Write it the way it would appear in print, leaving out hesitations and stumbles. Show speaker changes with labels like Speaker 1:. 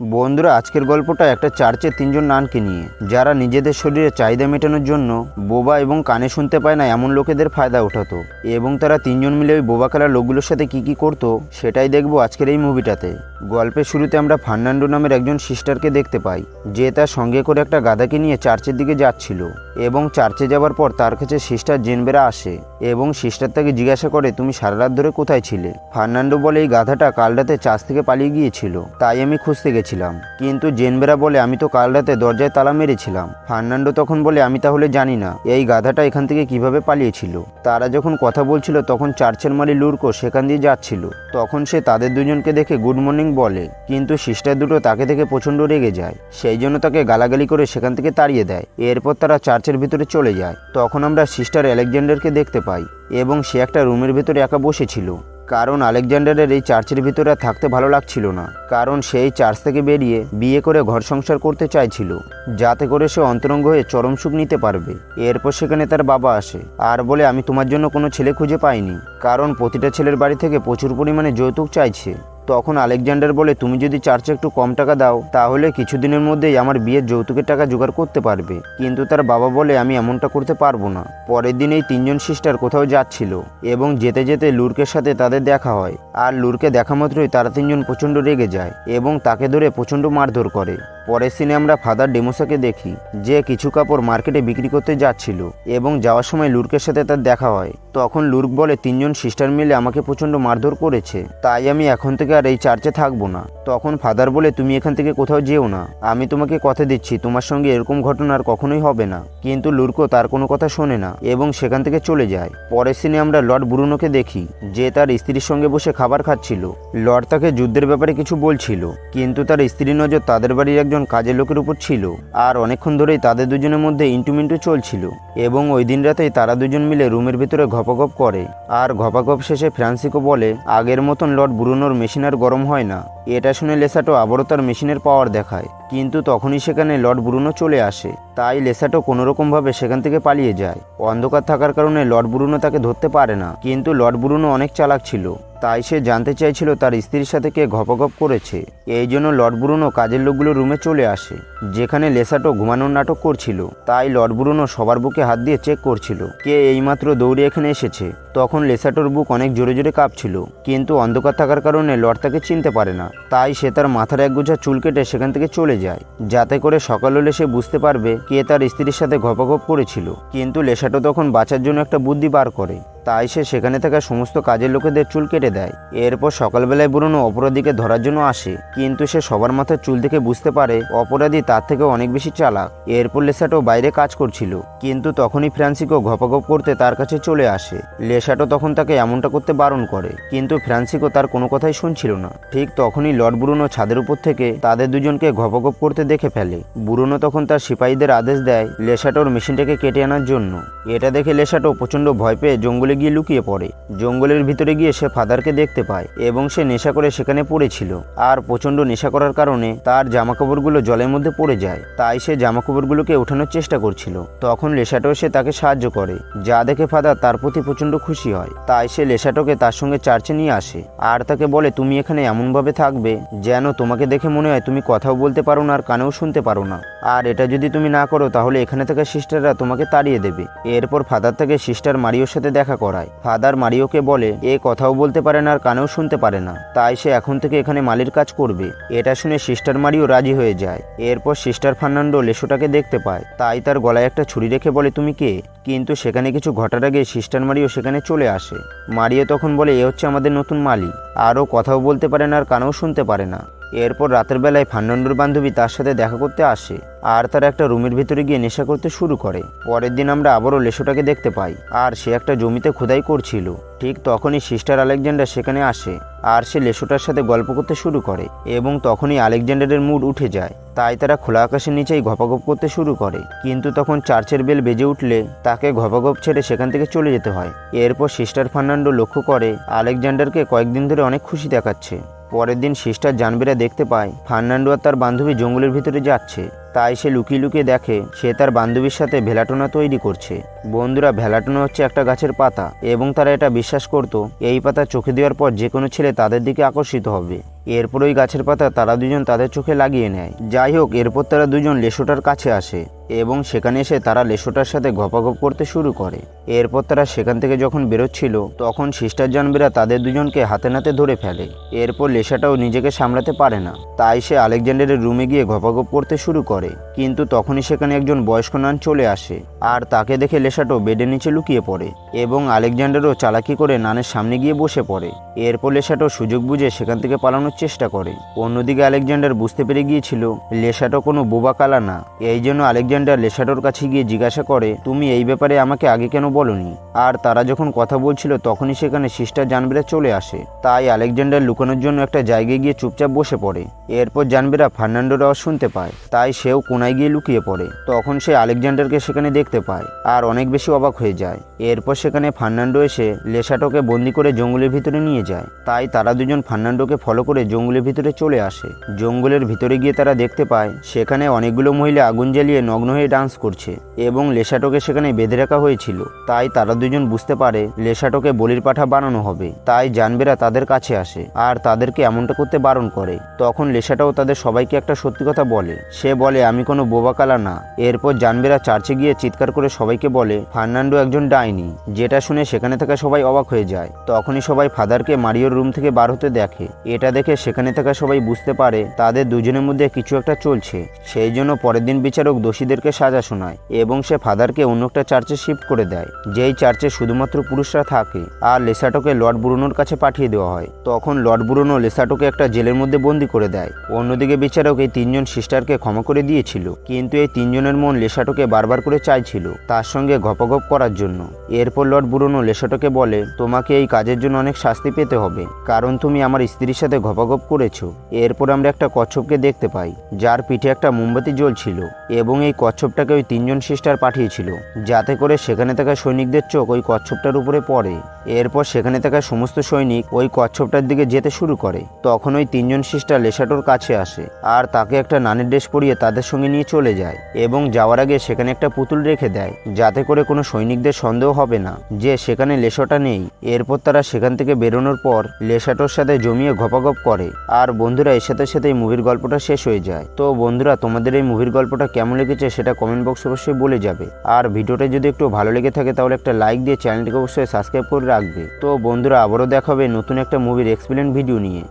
Speaker 1: বন্ধুরা, আজকের গল্পটা একটা চার্চের তিনজন নানকে নিয়ে, যারা নিজেদের শরীরে চাহিদা মেটানোর জন্য বোবা এবং কানে শুনতে পায় না এমন লোকেদের ফায়দা ওঠাতো। এবং তারা তিনজন মিলে ওই বোবা কালার লোকগুলোর সাথে কি করতো সেটাই দেখবো আজকের এই মুভিটাতে। গল্পের শুরুতে আমরা ফার্নান্ডো নামের একজন সিস্টারকে দেখতে পাই, যে তার সঙ্গে করে একটা গাধাকে নিয়ে চার্চের দিকে যাচ্ছিল। এবং চার্চে যাওয়ার পর তার কাছে সিস্টার জেনবেরা আসে এবং সিস্টার তাকে জিজ্ঞাসা করে, তুমি সারা রাত ধরে কোথায় ছিলে? ফার্নান্ডো বলে, এই গাধাটা কাল রাতে চার্চ থেকে পালিয়ে গিয়েছিল, তাই আমি খুঁজতে গেছিলাম। কিন্তু জেনবেরা বলে, আমি তো কাল রাতে দরজায় তালা মেরেছিলাম। ফার্নান্ডো তখন বলে, আমি তাহলে জানি না এই গাধাটা এখান থেকে কিভাবে পালিয়েছিল। তারা যখন কথা বলছিল তখন চার্চের মালি লুরকো সেখান দিয়ে যাচ্ছিল। তখন সে তাদের দুজনকে দেখে গুড মর্নিং বলে, কিন্তু সিস্টার দুটো তাকে দেখে প্রচণ্ড রেগে যায়, সেই জন্য তাকে গালাগালি করে সেখান থেকে তাড়িয়ে দেয়। এরপর তারা চার্চের ভিতরে চলে যায়। তখন আমরা সিস্টার আলেকজান্ডারকে দেখতে পাই এবং সে একটা রুমের ভিতরে একা বসেছিল, কারণ আলেকজান্ডারের এই চার্চের ভিতরে আর থাকতে ভালো লাগছিল না, কারণ সেই চার্চ থেকে বেরিয়ে বিয়ে করে ঘর সংসার করতে চাইছিল, যাতে করে সে অন্তরঙ্গ হয়ে চরম সুখ নিতে পারবে। এরপর সেখানে তার বাবা আসে আর বলে, আমি তোমার জন্য কোনো ছেলে খুঁজে পাইনি, কারণ প্রতিটা ছেলের বাড়ি থেকে প্রচুর পরিমাণে যৌতুক চাইছে। তখন আলেকজান্ডার বলে, তুমি যদি চার্চে একটু কম টাকা দাও তাহলে কিছুদিনের মধ্যেই আমার বিয়ের যৌতুকের টাকা জোগাড় করতে পারবে। কিন্তু তার বাবা বলে, আমি এমনটা করতে পারবো না। পরের দিন এই তিনজন সিস্টার কোথাও যাচ্ছিল এবং যেতে যেতে লুরকের সাথে তাদের দেখা হয়। আর লুরকে দেখা মাত্রই তারা তিনজন প্রচণ্ড রেগে যায় এবং তাকে ধরে প্রচণ্ড মারধর করে। পরের সিনে আমরা ফাদার ডেমোসাকে দেখি, যে কিছু কাপড় মার্কেটে বিক্রি করতে যাচ্ছিল এবং যাওয়ার সময় লুরকের সাথে তার দেখা হয়। তখন লুরক বলে, তিনজন সিস্টার মিলে আমাকে প্রচণ্ড মারধর করেছে, তাই আমি এখন থেকে আর এই চার্চে থাকবো না। তখন ফাদার বলে, তুমি এখান থেকে কোথাও যেও না, আমি তোমাকে কথা দিচ্ছি তোমার সঙ্গে এরকম ঘটনা আর কখনোই হবে না। কিন্তু লুরকো তার কোনো কথা শোনে না এবং সেখান থেকে চলে যায়। পরের সিনে আমরা লর্ড ব্রুনোকে দেখি, যে তার স্ত্রীর সঙ্গে বসে খাবার খাচ্ছিল। লর্ড তাকে যুদ্ধের ব্যাপারে কিছু বলছিল, কিন্তু তার স্ত্রীর নজর তাদের বাড়ির একজন কাজের লোকের উপর ছিল। আর অনেকক্ষণ ধরেই তাদের দুজনের মধ্যে ইন্টুমিন্টু চলছিল এবং ওই দিন রাতেই তারা দুজন মিলে রুমের ভিতরে ঘপাঘপ করে। আর ঘপাঘপ শেষে ফ্রান্সিকো বলে, আগের মতন লর্ড ব্রুনোর মেশিন আর গরম হয় না। এটা শুনে লেসাটো আবারও তার মেশিনের পাওয়ার দেখায়, কিন্তু তখনই সেখানে লর্ড ব্রুনো চলে আসে। তাই লেসাটো কোনোরকমভাবে সেখান থেকে পালিয়ে যায়। অন্ধকার থাকার কারণে লর্ড ব্রুনো তাকে ধরতে পারে না, কিন্তু লর্ড ব্রুনো অনেক চালাক ছিল, তাই সে জানতে চাইছিল তার স্ত্রীর সাথে কে ঘপঘপ করেছে। এই জন্য লর্ড ব্রুনো কাজের লোকগুলো রুমে চলে আসে, যেখানে লেসাটো ঘুমানোর নাটক করছিল। তাই লর্ড ব্রুনো সবার বুকে হাত দিয়ে চেক করছিল কে এইমাত্র দৌড়ে এখানে এসেছে। তখন লেসাটোর বুক অনেক জোরে জোরে কাঁপছিল, কিন্তু অন্ধকার থাকার কারণে লর্ড তাকে চিনতে পারে না। তাই সে তার মাথার এক গোছা চুল কেটে সেখান থেকে চলে যায়, যাতে করে সকাল হলে সে বুঝতে পারবে কে তার স্ত্রীর সাথে ঘপঘপ করেছিল। কিন্তু লেসাটো তখন বাঁচার জন্য একটা বুদ্ধি বার করে, তাই সে সেখানে থাকা সমস্ত কাজের লোকেদের চুল কেটে দেয়। এরপর সকালবেলায় ব্রুনো অপরাধীকে ধরার জন্য আসে, কিন্তু সে সবার মাথার চুল দেখে বুঝতে পারে অপরাধী তার থেকে অনেক বেশি চালাক। এরপর লেসাটো বাইরে কাজ করছিল, কিন্তু তখনই ফ্রান্সিকো ঘপঘপ করতে তার কাছে চলে আসে। লেসাটো তখন তাকে এমনটা করতে বারণ করে, কিন্তু ফ্রান্সিকো তার কোনো কথাই শুনছিল না। ঠিক তখনই লর্ড ব্রুনো ছাদের উপর থেকে তাদের দুজনকে ঘপঘপ করতে দেখে ফেলে। ব্রুনো তখন তার সিপাহীদের আদেশ দেয় লেসাটোর মেশিনটাকে কেটে আনার জন্য। এটা দেখে লেসাটো প্রচণ্ড ভয় পেয়ে জঙ্গলে গিয়ে লুকিয়ে পড়ে। জঙ্গলের ভিতরে গিয়ে সে ফাদারকে দেখতে পায় এবং সে নেশা করে সেখানে পড়েছিল। আর প্রচণ্ড নেশা করার কারণে তার জামাকাপড়গুলো জলের মধ্যে পড়ে যায়, তাই সে জামাকাপড়গুলোকে ওঠানোর চেষ্টা করছিল। তখন লেসাটো এসে তাকে সাহায্য করে, যা দেখে ফাদার তার প্রতি প্রচণ্ড খুশি হয়। তাই সে লেসাটোকে তার সঙ্গে চার্চে নিয়ে আসে আর তাকে বলে, তুমি এখানে এমনভাবে থাকবে যেন তোমাকে দেখে মনে হয় তুমি কথাও বলতে পারো না আর কানেও শুনতে পারো না। আর এটা যদি তুমি না করো তাহলে এখানে থাকা সিস্টাররা তোমাকে তাড়িয়ে দেবে। এরপর ফাদার তাকে সিস্টার মারিওর সাথে দেখা করায়। ফাদার মারিওকে বলে, এ কথাও বলতে পারে না আর কানেও শুনতে পারে না, তাই সে এখন থেকে এখানে মালির কাজ করবে। এটা শুনে সিস্টার মারিও রাজি হয়ে যায়। এরপর সিস্টার ফার্নান্ডো লেসোটাকে দেখতে পায়, তাই তার গলায় একটা ছুরি রেখে বলে, তুমি কে? কিন্তু সেখানে কিছু ঘটার আগে সিস্টার মারিও সেখানে চলে আসে। মারিও তখন বলে, এ হচ্ছে আমাদের নতুন মালি, আরও কথাও বলতে পারে না আর কানেও শুনতে পারে না। এরপর রাতের বেলায় ফার্নান্ডোর বান্ধবী তার সাথে দেখা করতে আসে আর তারা একটা রুমের ভিতরে গিয়ে নেশা করতে শুরু করে। পরের দিন আমরা আবারও লেসোটাকে দেখতে পাই আর সে একটা জমিতে খোদাই করছিল। ঠিক তখনই সিস্টার আলেকজান্ডার সেখানে আসে আর সে লেসোটার সাথে গল্প করতে শুরু করে এবং তখনই আলেকজান্ডারের মুড উঠে যায়। তাই তারা খোলা আকাশের নিচেই ঘপাঘপ করতে শুরু করে। কিন্তু তখন চার্চের বেল বেজে উঠলে তাকে ঘপাঘপ ছেড়ে সেখান থেকে চলে যেতে হয়। এরপর সিস্টার ফার্নান্ডো লক্ষ্য করে আলেকজান্ডারকে কয়েকদিন ধরে অনেক খুশি দেখাচ্ছে। পরের দিন সিস্টার জানবেরা দেখতে পায় ফার্নান্ডো আর তার বান্ধবী জঙ্গলের ভিতরে যাচ্ছে। তাই সে লুকিয়ে লুকিয়ে দেখে সে তার বান্ধবীর সাথে ভেলাটোনা তৈরি করছে। বন্ধুরা, ভেলাটোনা হচ্ছে একটা গাছের পাতা এবং তারা এটা বিশ্বাস করত এই পাতা চোখে দেওয়ার পর যে কোনো ছেলে তাদের দিকে আকর্ষিত হবে। এরপর ওই গাছের পাতা তারা দুজন তাদের চোখে লাগিয়ে নেয়। যাই হোক, এরপর তারা দুজন লেসোটার কাছে আসে এবং সেখানে এসে তারা লেসোটার সাথে গপাগপ করতে শুরু করে। এরপর তারা সেখান থেকে যখন বেরোচ্ছিল তখন সিস্টার জানবেরা তাদের দুজনকে হাতে নাতে ধরে ফেলে। এরপর লেসাটাও নিজেকে সামলাতে পারে না, তাই সে আলেকজান্ডারের রুমে গিয়ে গপাগপ করতে শুরু করে। কিন্তু তখনই সেখানে একজন বয়স্ক নান চলে আসে আর তাকে দেখে লেসাটাও বেডের নিচে লুকিয়ে পড়ে এবং আলেকজান্ডারও চালাকি করে নানের সামনে গিয়ে বসে পড়ে। এরপর লেসাটাও সুযোগ বুঝে সেখান থেকে পালানোর চেষ্টা করে। অন্যদিকে আলেকজান্ডার বুঝতে পেরে গিয়েছিল লেসাটো কোনো বোবা কালা না। এই জন্য আলেকজান্ডার লেসাটোর কাছে গিয়ে জিজ্ঞাসা করে, তুমি এই ব্যাপারে আমাকে আগে কেন বলনি? আর তারা যখন কথা বলছিল তখনই সেখানে সিস্টার জানবেরা চলে আসে। তাই আলেকজান্ডার লুকানোর জন্য একটা জায়গায় গিয়ে চুপচাপ বসে পড়ে। এরপর জানবেরা ফার্নান্ডোর আওয়াজ শুনতে পায়, তাই সেও কোনায় গিয়ে লুকিয়ে পড়ে। তখন সে আলেকজান্ডারকে সেখানে দেখতে পায় আর অনেক বেশি অবাক হয়ে যায়। এরপর সেখানে ফার্নান্ডো এসে লেসাটোকে বন্দি করে জঙ্গলের ভিতরে নিয়ে যায়। তাই তারা দুজন ফার্নান্ডোকে ফলো করে জঙ্গলের ভিতরে চলে আসে। জঙ্গলের ভিতরে গিয়ে তারা দেখতে পায় সেখানে অনেকগুলো মহিলা আগুন জ্বালিয়ে নগ্ন হয়ে ডান্স করছে এবং লেসাটোকে সেখানে বেঁধে রাখা হয়েছিল। তাই তারা দুজন বুঝতে পারে লেসাটোকে বলির পাঠা বানানো হবে। তাই জানবেরা তাদের কাছে আসে আর তাদেরকে এমনটা করতে বারণ করে। তখন লেসাটাও তাদের সবাইকে একটা সত্যি কথা বলে। সে বলে, আমি কোনো বোবাকালা না। এরপর জানবেরা চার্চে গিয়ে চিৎকার করে সবাইকে বলে ফার্নান্ডো একজন ডাইনি, যেটা শুনে সেখানে থাকা সবাই অবাক হয়ে যায়। তখনই সবাই ফাদারকে মারিওর রুম থেকে বার হতে দেখে। এটা দেখে সেখানে থাকা সবাই বুঝতে পারে তাদের দুজনের মধ্যে কিছু একটা চলছে। সেই জন্য পরের দিন বিচারক দোষীদেরকে সাজা শোনায় এবং সে ফাদারকে অন্য একটা চার্চে শিফট করে দেয়, যেই চার্চে শুধুমাত্র পুরুষরা থাকে। আর লেসাটোকে লর্ড ব্রুনোর কাছে পাঠিয়ে দেওয়া হয়। তখন লর্ড ব্রুনো লেসাটোকে একটা জেলের মধ্যে বন্দি করে দেয়। অন্যদিকে বিচারক এই তিনজন সিস্টারকে ক্ষমা করে দিয়েছিল, কিন্তু এই তিনজনের মন লেসাটোকে বারবার করে চাইছিল তার সঙ্গে গপগপ করার জন্য। এরপর লর্ড ব্রুনো লেসাটোকে বলে, তোমাকে এই কাজের জন্য অনেক শাস্তি পেতে হবে, কারণ তুমি আমার স্ত্রীর সাথে গপগপ করেছো। এরপর আমরা একটা কচ্ছপকে দেখতে পাই যার পিঠে একটা মোমবাতি জ্বলছিল এবং এই কচ্ছপটাকে ওই তিনজন সিস্টার পাঠিয়েছিল যাতে করে সেখানে থাকা সৈনিকদের চোখ ওই কচ্ছপটার উপরে পড়ে। এরপর সেখানে থাকা সমস্ত সৈনিক ওই কচ্ছপটার দিকে যেতে শুরু করে। তখন ওই তিনজন সিস্টার লেসাটোর কাছে আসে আর তাকে একটা নানের ড্রেস পরিয়ে তাদের সঙ্গে নিয়ে চলে যায় এবং যাওয়ার আগে সেখানে একটা পুতুল রেখে দেয় যাতে করে কোনো সৈনিকদের সন্দেহ হবে না যে সেখানে লেসাটা নেই। এরপর তারা সেখান থেকে বেরোনোর পর লেসাটোর সাথে জমিয়ে গপাগপ করে। আর বন্ধুরা, এর সাথে সাথে এই মুভির গল্পটা শেষ হয়ে যায়। তো বন্ধুরা, তোমাদের এই মুভির গল্পটা কেমন লেগেছে সেটা কমেন্ট বক্সে অবশ্যই বলে যাবে। আর ভিডিওটা যদি একটু ভালো লেগে থাকে তাহলে একটা লাইক দিয়ে চ্যানেলটিকে অবশ্যই সাবস্ক্রাইব করে রাখবে। তো বন্ধুরা, আবারও দেখা হবে নতুন একটা মুভির এক্সপ্লেন ভিডিও নিয়ে।